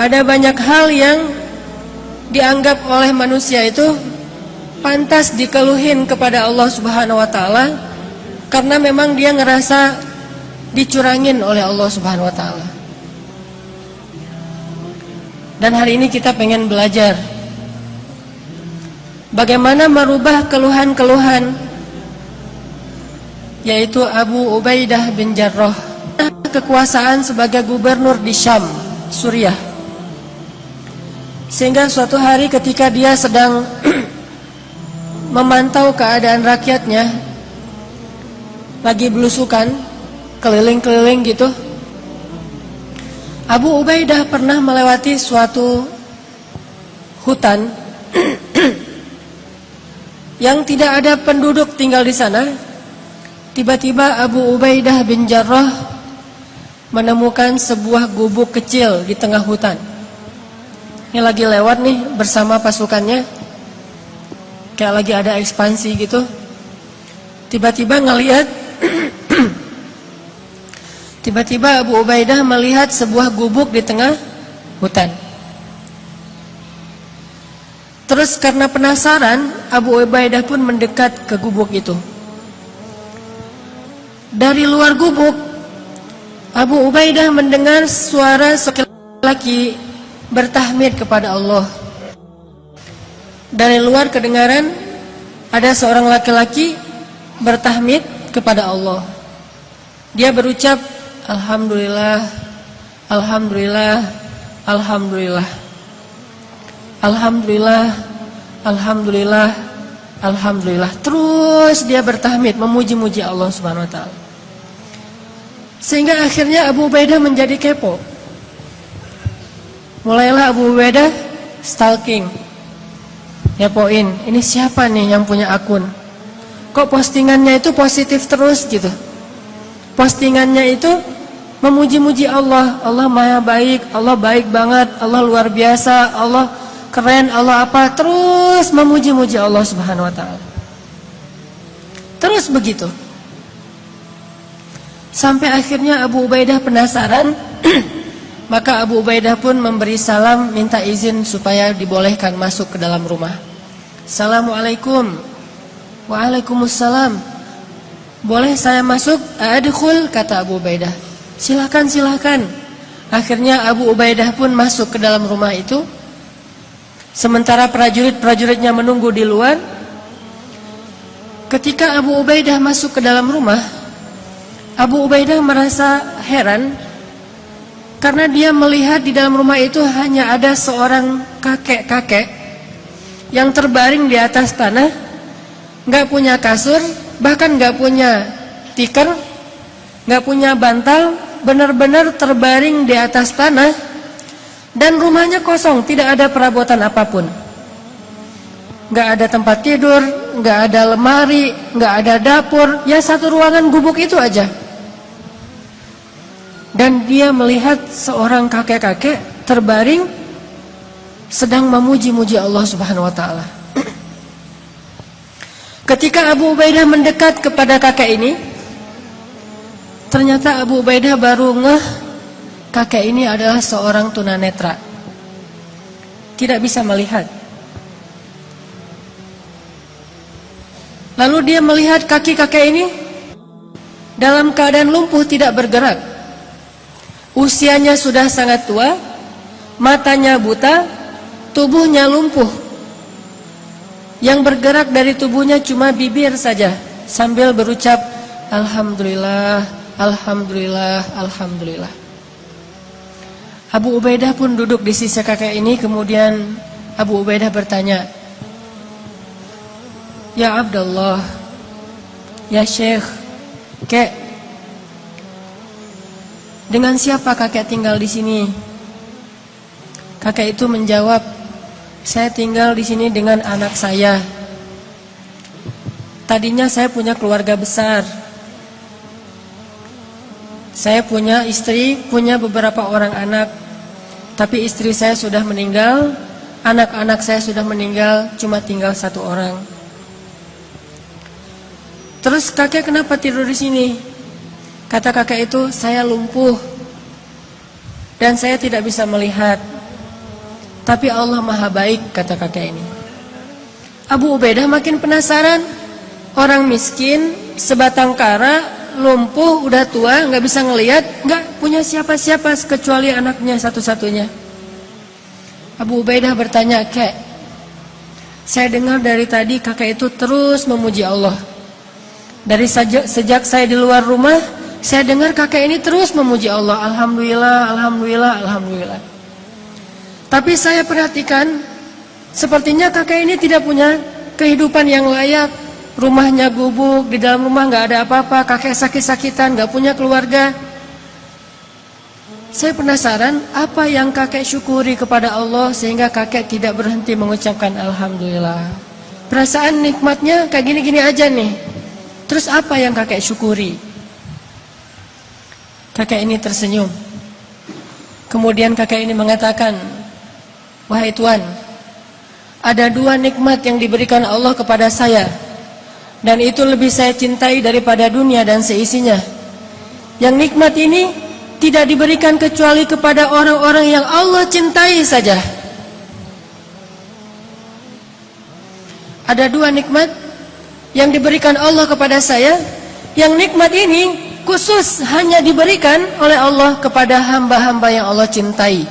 ada banyak hal yang dianggap oleh manusia itu pantas dikeluhin kepada Allah Subhanahu wa taala karena memang dia ngerasa dicurangin oleh Allah Subhanahu wa taala. Dan hari ini kita pengen belajar bagaimana merubah keluhan-keluhan, yaitu Abu Ubaidah bin Jarrah kekuasaan sebagai gubernur di Syam, Suriah. Sehingga suatu hari ketika dia sedang memantau keadaan rakyatnya, lagi belusukan keliling-keliling gitu, Abu Ubaidah pernah melewati suatu hutan yang tidak ada penduduk tinggal di sana. Tiba-tiba Abu Ubaidah bin Jarrah menemukan sebuah gubuk kecil di tengah hutan. Ini lagi lewat nih bersama pasukannya, kayak lagi ada ekspansi gitu. Tiba-tiba ngelihat tiba-tiba Abu Ubaidah melihat sebuah gubuk di tengah hutan. Terus karena penasaran, Abu Ubaidah pun mendekat ke gubuk itu. Dari luar gubuk, Abu Ubaidah mendengar suara laki-laki bertahmid kepada Allah. Dari luar kedengaran ada seorang laki-laki bertahmid kepada Allah. Dia berucap, Alhamdulillah, Alhamdulillah, Alhamdulillah, Alhamdulillah, Alhamdulillah, Alhamdulillah. Terus dia bertahmid, memuji-muji Allah Subhanahu wa taala. Sehingga akhirnya Abu Ubaidah menjadi kepo. Mulailah Abu Ubaidah stalking, ngepoin, ini siapa nih yang punya akun? Kok postingannya itu positif terus gitu? Postingannya itu memuji-muji Allah, Allah maha baik, Allah baik banget, Allah luar biasa, Allah keren, Allah apa, terus memuji-muji Allah Subhanahu wa taala. Terus begitu. Sampai akhirnya Abu Ubaidah penasaran, maka Abu Ubaidah pun memberi salam, minta izin supaya dibolehkan masuk ke dalam rumah. Assalamualaikum. Waalaikumsalam. Boleh saya masuk? Adkhul, kata Abu Ubaidah. Silakan, silakan. Akhirnya Abu Ubaidah pun masuk ke dalam rumah itu. Sementara prajurit-prajuritnya menunggu di luar. Ketika Abu Ubaidah masuk ke dalam rumah, Abu Ubaidah merasa heran karena dia melihat di dalam rumah itu hanya ada seorang kakek-kakek yang terbaring di atas tanah, nggak punya kasur, bahkan nggak punya tikar, nggak punya bantal, benar-benar terbaring di atas tanah, dan rumahnya kosong, tidak ada perabotan apapun, nggak ada tempat tidur, nggak ada lemari, nggak ada dapur, ya satu ruangan gubuk itu aja. Dan dia melihat seorang kakek-kakek terbaring sedang memuji-muji Allah Subhanahu wa taala. Ketika Abu Ubaidah mendekat kepada kakek ini, ternyata Abu Ubaidah baru ngeh kakek ini adalah seorang tunanetra, tidak bisa melihat. Lalu dia melihat kaki kakek ini dalam keadaan lumpuh, tidak bergerak. Usianya sudah sangat tua, matanya buta, tubuhnya lumpuh. Yang bergerak dari tubuhnya cuma bibir saja sambil berucap Alhamdulillah, Alhamdulillah, Alhamdulillah. Abu Ubaidah pun duduk di sisi kakek ini. Kemudian Abu Ubaidah bertanya, Ya Abdullah, Ya Syekh, Kek, dengan siapa kakek tinggal di sini? Kakek itu menjawab, saya tinggal di sini dengan anak saya. Tadinya saya punya keluarga besar. Saya punya istri, punya beberapa orang anak. Tapi istri saya sudah meninggal, anak-anak saya sudah meninggal, cuma tinggal satu orang. Terus kakek kenapa tidur di sini? Kata kakek itu, saya lumpuh dan saya tidak bisa melihat. Tapi Allah maha baik, kata kakek ini. Abu Ubaidah makin penasaran. Orang miskin, sebatang kara, lumpuh, udah tua, gak bisa ngelihat, gak punya siapa-siapa kecuali anaknya satu-satunya. Abu Ubaidah bertanya, "Kek, saya dengar dari tadi kakek itu terus memuji Allah. Dari sejak saya di luar rumah, saya dengar kakek ini terus memuji Allah. Alhamdulillah, Alhamdulillah, Alhamdulillah. Tapi saya perhatikan, sepertinya kakek ini tidak punya kehidupan yang layak. Rumahnya gubuk, di dalam rumah gak ada apa-apa, kakek sakit-sakitan, gak punya keluarga. Saya penasaran, apa yang kakek syukuri kepada Allah sehingga kakek tidak berhenti mengucapkan Alhamdulillah. Perasaan nikmatnya kayak gini-gini aja nih. Terus apa yang kakek syukuri?" Kakek ini tersenyum. Kemudian kakek ini mengatakan, "Wahai Tuan, ada 2 nikmat yang diberikan Allah kepada saya, dan itu lebih saya cintai daripada dunia dan seisinya. Yang nikmat ini tidak diberikan kecuali kepada orang-orang yang Allah cintai saja." Ada 2 nikmat yang diberikan Allah kepada saya, yang nikmat ini khusus hanya diberikan oleh Allah kepada hamba-hamba yang Allah cintai.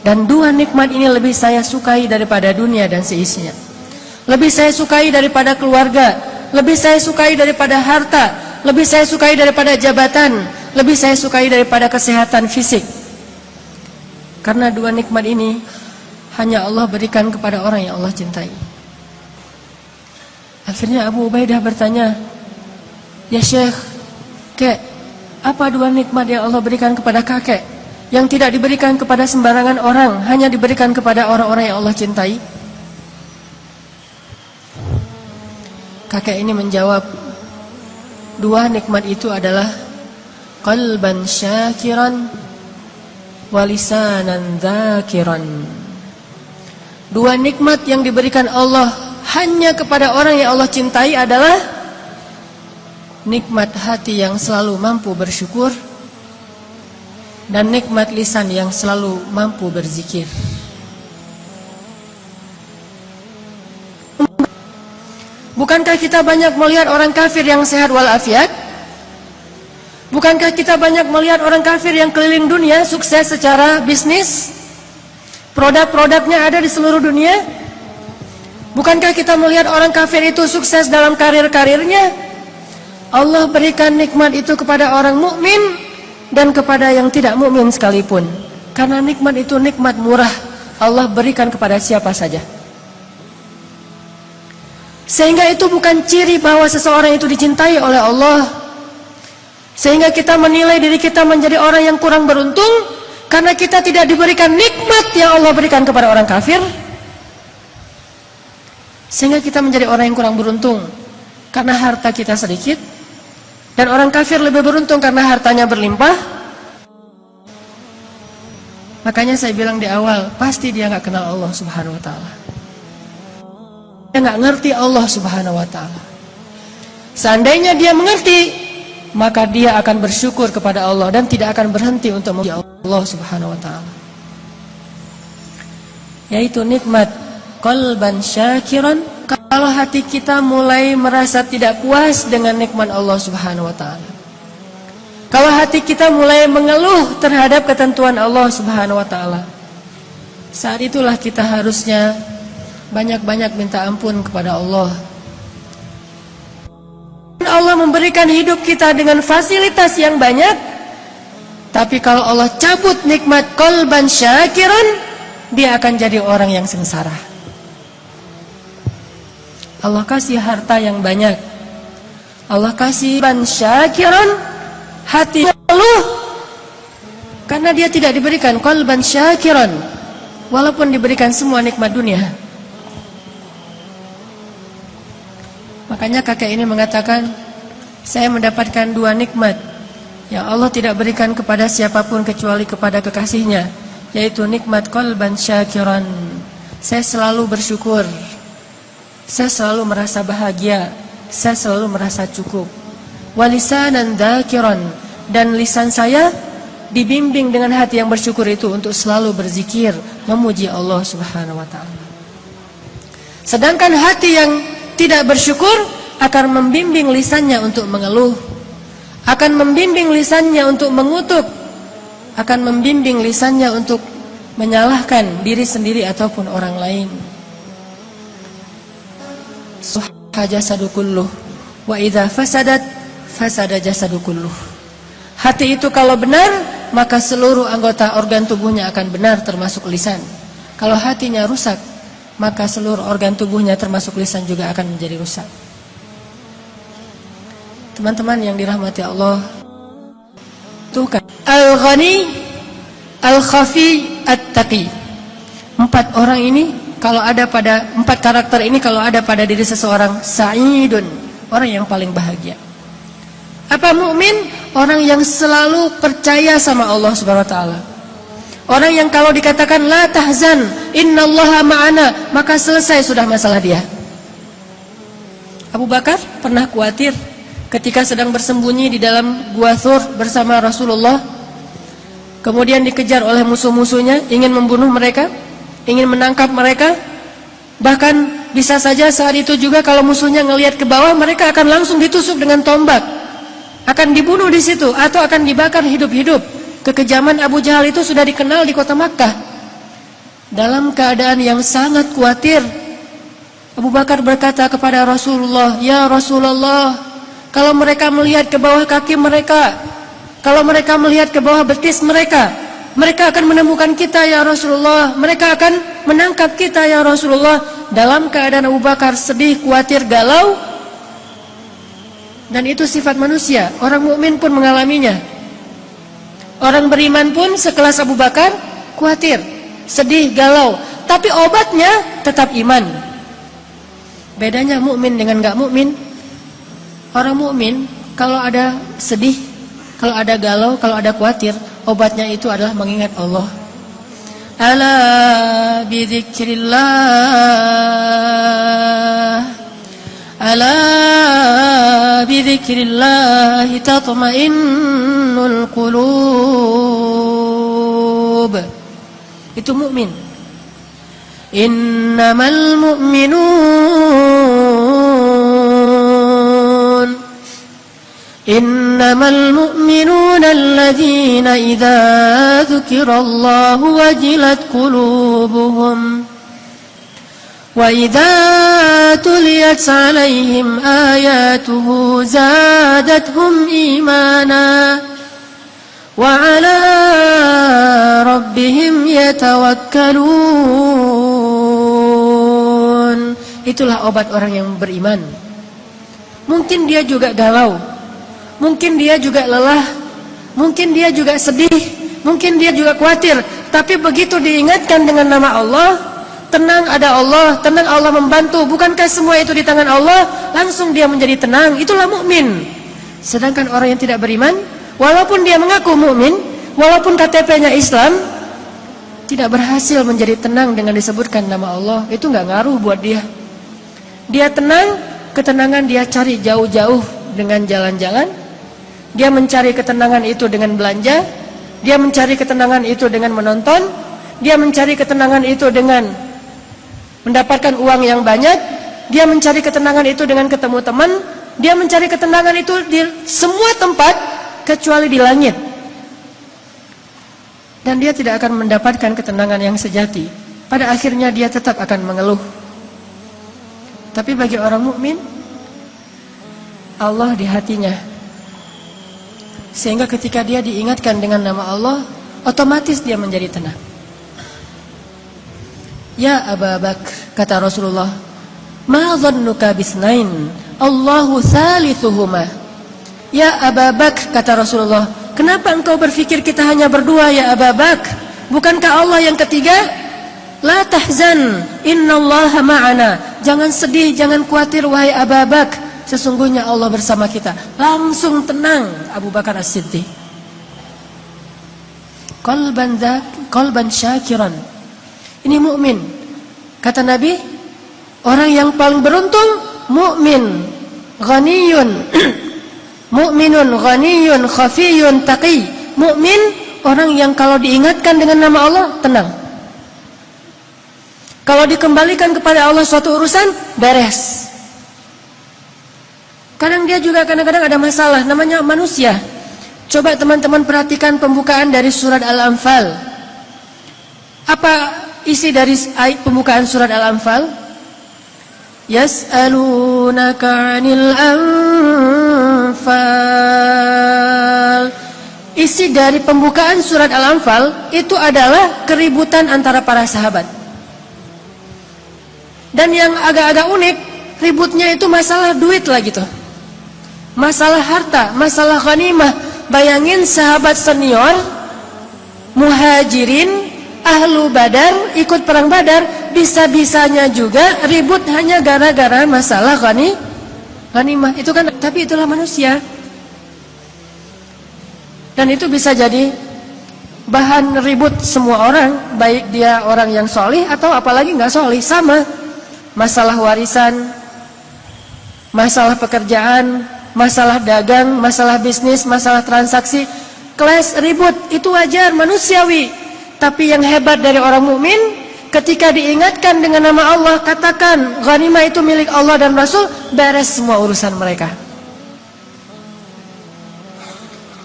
Dan 2 nikmat ini lebih saya sukai daripada dunia dan seisinya. Lebih saya sukai daripada keluarga, lebih saya sukai daripada harta, lebih saya sukai daripada jabatan, lebih saya sukai daripada kesehatan fisik. Karena 2 nikmat ini hanya Allah berikan kepada orang yang Allah cintai. Akhirnya Abu Ubaidah bertanya, "Ya Syekh, Kek, apa 2 nikmat yang Allah berikan kepada kakek yang tidak diberikan kepada sembarangan orang, hanya diberikan kepada orang-orang yang Allah cintai?" Kakek ini menjawab, 2 nikmat itu adalah qalban syakiran wa lisanan dzakiran. 2 nikmat yang diberikan Allah hanya kepada orang yang Allah cintai adalah nikmat hati yang selalu mampu bersyukur dan nikmat lisan yang selalu mampu berzikir. Bukankah kita banyak melihat orang kafir yang sehat walafiat? Bukankah kita banyak melihat orang kafir yang keliling dunia sukses secara bisnis? Produk-produknya ada di seluruh dunia. Bukankah kita melihat orang kafir itu sukses dalam karir-karirnya? Allah berikan nikmat itu kepada orang mukmin dan kepada yang tidak mukmin sekalipun. Karena nikmat itu nikmat murah, Allah berikan kepada siapa saja. Sehingga itu bukan ciri bahwa seseorang itu dicintai oleh Allah. Sehingga kita menilai diri kita menjadi orang yang kurang beruntung karena kita tidak diberikan nikmat yang Allah berikan kepada orang kafir. Sehingga kita menjadi orang yang kurang beruntung karena harta kita sedikit, dan orang kafir lebih beruntung karena hartanya berlimpah. Makanya saya bilang di awal, pasti dia gak kenal Allah subhanahu wa ta'ala. Dia gak ngerti Allah subhanahu wa ta'ala. Seandainya dia mengerti, maka dia akan bersyukur kepada Allah dan tidak akan berhenti untuk memuji Allah subhanahu wa ta'ala. Yaitu nikmat qalban syakiran. Kalau hati kita mulai merasa tidak puas dengan nikmat Allah subhanahu wa ta'ala, kalau hati kita mulai mengeluh terhadap ketentuan Allah subhanahu wa ta'ala, saat itulah kita harusnya banyak-banyak minta ampun kepada Allah. Allah memberikan hidup kita dengan fasilitas yang banyak, tapi kalau Allah cabut nikmat qalban syakiran, dia akan jadi orang yang sengsara. Allah kasih harta yang banyak, Allah kasih qalban syakiran, hati mengeluh karena dia tidak diberikan qalban syakiran, walaupun diberikan semua nikmat dunia. Makanya kakek ini mengatakan, saya mendapatkan 2 nikmat yang Allah tidak berikan kepada siapapun kecuali kepada kekasihnya, yaitu nikmat qalban syakiran. Saya selalu bersyukur, saya selalu merasa bahagia, saya selalu merasa cukup. Walisanan dzakiran, dan lisan saya dibimbing dengan hati yang bersyukur itu untuk selalu berzikir, memuji Allah Subhanahu wa taala. Sedangkan hati yang tidak bersyukur akan membimbing lisannya untuk mengeluh, akan membimbing lisannya untuk mengutuk, akan membimbing lisannya untuk menyalahkan diri sendiri ataupun orang lain. Jasadu kulluh wa idza fasadat fasada jasadu kulluh. Hati itu kalau benar, maka seluruh anggota organ tubuhnya akan benar termasuk lisan. Kalau hatinya rusak, maka seluruh organ tubuhnya termasuk lisan juga akan menjadi rusak. Teman-teman yang dirahmati Allah, tuh kan Al-Ghani, Al-Khafi, At-Taqi. 4 orang ini kalau ada pada 4 karakter ini kalau ada pada diri seseorang, sa'idun, orang yang paling bahagia. Apa mukmin? Orang yang selalu percaya sama Allah Subhanahu wa taala. Orang yang kalau dikatakan la tahzan, innallaha ma'ana, maka selesai sudah masalah dia. Abu Bakar pernah khawatir ketika sedang bersembunyi di dalam Gua Thur bersama Rasulullah. Kemudian dikejar oleh musuh-musuhnya, ingin membunuh mereka, ingin menangkap mereka. Bahkan bisa saja saat itu juga kalau musuhnya ngelihat ke bawah, mereka akan langsung ditusuk dengan tombak, akan dibunuh di situ atau akan dibakar hidup-hidup. Kekejaman Abu Jahal itu sudah dikenal di kota Makkah. Dalam keadaan yang sangat khawatir, Abu Bakar berkata kepada Rasulullah, "Ya Rasulullah, kalau mereka melihat ke bawah kaki mereka, kalau mereka melihat ke bawah betis mereka, mereka akan menemukan kita ya Rasulullah, mereka akan menangkap kita ya Rasulullah." Dalam keadaan Abu Bakar sedih, khawatir, galau. Dan itu sifat manusia, orang mukmin pun mengalaminya. Orang beriman pun sekelas Abu Bakar khawatir, sedih, galau, tapi obatnya tetap iman. Bedanya mukmin dengan enggak mukmin. Orang mukmin kalau ada sedih, kalau ada galau, kalau ada khawatir, obatnya itu adalah mengingat Allah. Ala bidzikrillah, ala bidzikrillah tatma'innul qulub. Itu mukmin. Innamal mu'minun, innamal mu'minuna alladhina idza dzukirallahu wajilat qulubuhum wa idza tuliyat 'alaihim ayatuhu zadatuhum imana wa 'ala rabbihim yatawakkalun. Itulah obat orang yang beriman. Mungkin dia juga galau, mungkin dia juga lelah, mungkin dia juga sedih, mungkin dia juga khawatir, tapi begitu diingatkan dengan nama Allah, tenang, ada Allah, tenang, Allah membantu. Bukankah semua itu di tangan Allah? Langsung dia menjadi tenang. Itulah mukmin. Sedangkan orang yang tidak beriman, walaupun dia mengaku mukmin, walaupun KTP-nya Islam, tidak berhasil menjadi tenang dengan disebutkan nama Allah. Itu nggak ngaruh buat dia. Dia tenang, ketenangan dia cari jauh-jauh dengan jalan-jalan. Dia mencari ketenangan itu dengan belanja. Dia mencari ketenangan itu dengan menonton. Dia mencari ketenangan itu dengan mendapatkan uang yang banyak. Dia mencari ketenangan itu dengan ketemu teman. Dia mencari ketenangan itu di semua tempat kecuali di langit. Dan dia tidak akan mendapatkan ketenangan yang sejati. Pada akhirnya dia tetap akan mengeluh. Tapi bagi orang mukmin, Allah di hatinya. Sehingga ketika dia diingatkan dengan nama Allah, otomatis dia menjadi tenang. Ya Abu Bakar, kata Rasulullah, ma dhannuka bisnain, Allahu thalithuhuma. Ya Abu Bakar, kata Rasulullah, kenapa engkau berpikir kita hanya berdua ya Abu Bakar? Bukankah Allah yang ketiga? La tahzan, innallaha ma'ana. Jangan sedih, jangan khawatir wahai Abu Bakar, sesungguhnya Allah bersama kita. Langsung tenang Abu Bakar As-Siddiq. Qalban syakiran. Ini mukmin. Kata Nabi, orang yang paling beruntung mukmin, ghaniyun, mukminun ghaniyun khafiyun taqi. Mukmin orang yang kalau diingatkan dengan nama Allah tenang. Kalau dikembalikan kepada Allah suatu urusan beres. Kadang dia juga kadang-kadang ada masalah, namanya manusia. Coba teman-teman perhatikan pembukaan dari surat Al-Anfal. Apa isi dari pembukaan surat Al-Anfal? Yas'alunaka 'anil anfal. Isi dari pembukaan surat Al-Anfal itu adalah keributan antara para sahabat. Dan yang agak-agak unik, ributnya itu masalah duit lah gitu. Masalah harta, masalah ghanimah. Bayangin sahabat senior, muhajirin, ahlu badar, ikut perang badar, bisa-bisanya juga ribut hanya gara-gara masalah ghanimah. Itu kan, tapi itulah manusia. Dan itu bisa jadi bahan ribut semua orang, baik dia orang yang solih atau apalagi nggak solih, sama. Masalah warisan, masalah pekerjaan, masalah dagang, masalah bisnis, masalah transaksi, kelas ribut, itu wajar, manusiawi. Tapi yang hebat dari orang mukmin, ketika diingatkan dengan nama Allah, katakan ghanimah itu milik Allah dan Rasul, beres semua urusan mereka.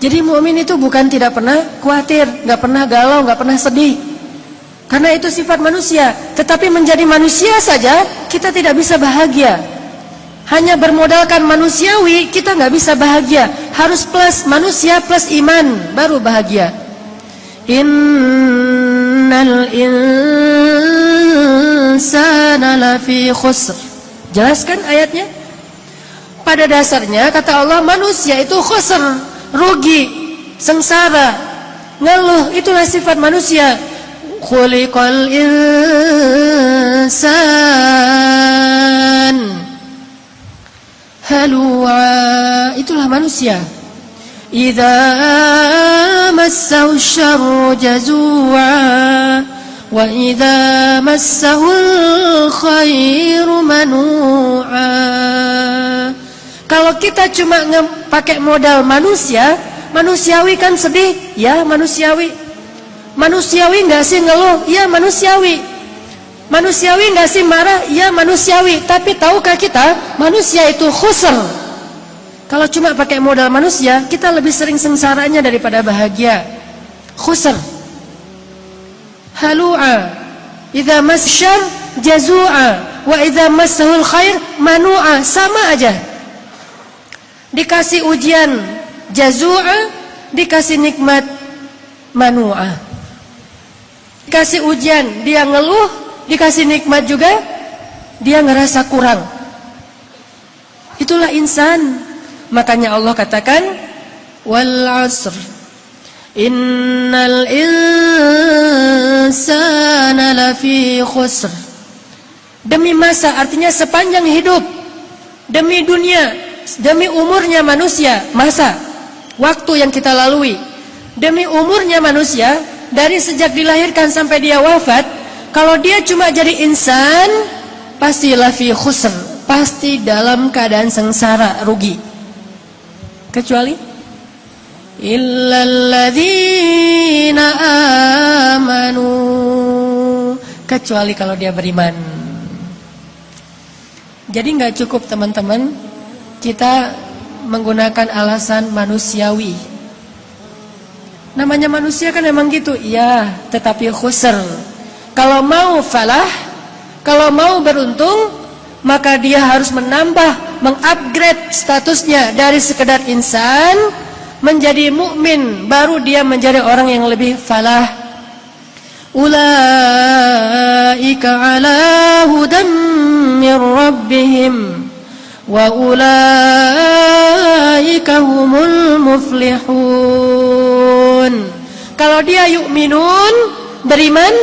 Jadi mukmin itu bukan tidak pernah khawatir, nggak pernah galau, nggak pernah sedih, karena itu sifat manusia. Tetapi menjadi manusia saja kita tidak bisa bahagia. Hanya bermodalkan manusiawi kita nggak bisa bahagia. Harus plus manusia plus iman baru bahagia. Innal insana lafi khusr. Jelaskan ayatnya. Pada dasarnya kata Allah manusia itu khusr, rugi, sengsara, ngeluh, itulah sifat manusia. Khuliqal insan halu'a, itulah manusia. Idza massahu syarru jazu'a wa idza massahu khairu manu'a. Kalau kita cuma pakai modal manusia, manusiawi kan sedih, ya manusiawi. Manusiawi enggak sih ngeluh? Ya manusiawi. Manusiawi enggak sih marah? Ya manusiawi. Tapi tahukah kita manusia itu khusr? Kalau cuma pakai modal manusia, kita lebih sering sengsaranya daripada bahagia. Khusr. Halu'a. Idza masyar jazu'a wa idza massahul khair manu'a. Sama aja. Dikasih ujian jazu'a, dikasih nikmat manu'a. Dikasih ujian dia ngeluh, dikasih nikmat juga dia ngerasa kurang. Itulah insan. Makanya Allah katakan wal 'asr innal insana lafi khusr. Demi masa artinya sepanjang hidup, demi dunia, demi umurnya manusia, masa waktu yang kita lalui, demi umurnya manusia dari sejak dilahirkan sampai dia wafat. Kalau dia cuma jadi insan, pasti lafi khusr, pasti dalam keadaan sengsara, rugi. Kecuali illalladzina amanu, kecuali kalau dia beriman. Jadi nggak cukup teman-teman kita menggunakan alasan manusiawi. Namanya manusia kan memang gitu, iya, tetapi khusr. Kalau mau falah, kalau mau beruntung, maka dia harus menambah, mengupgrade statusnya dari sekedar insan menjadi mukmin, baru dia menjadi orang yang lebih falah. Ulaika ala hudam min rabbihim wa ulaika humul muflihun. Kalau dia yu'minun, beriman,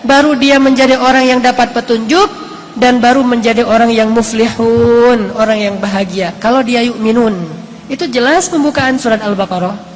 baru dia menjadi orang yang dapat petunjuk dan baru menjadi orang yang muflihun, orang yang bahagia. Kalau dia yu'minun, itu jelas pembukaan surat Al-Baqarah.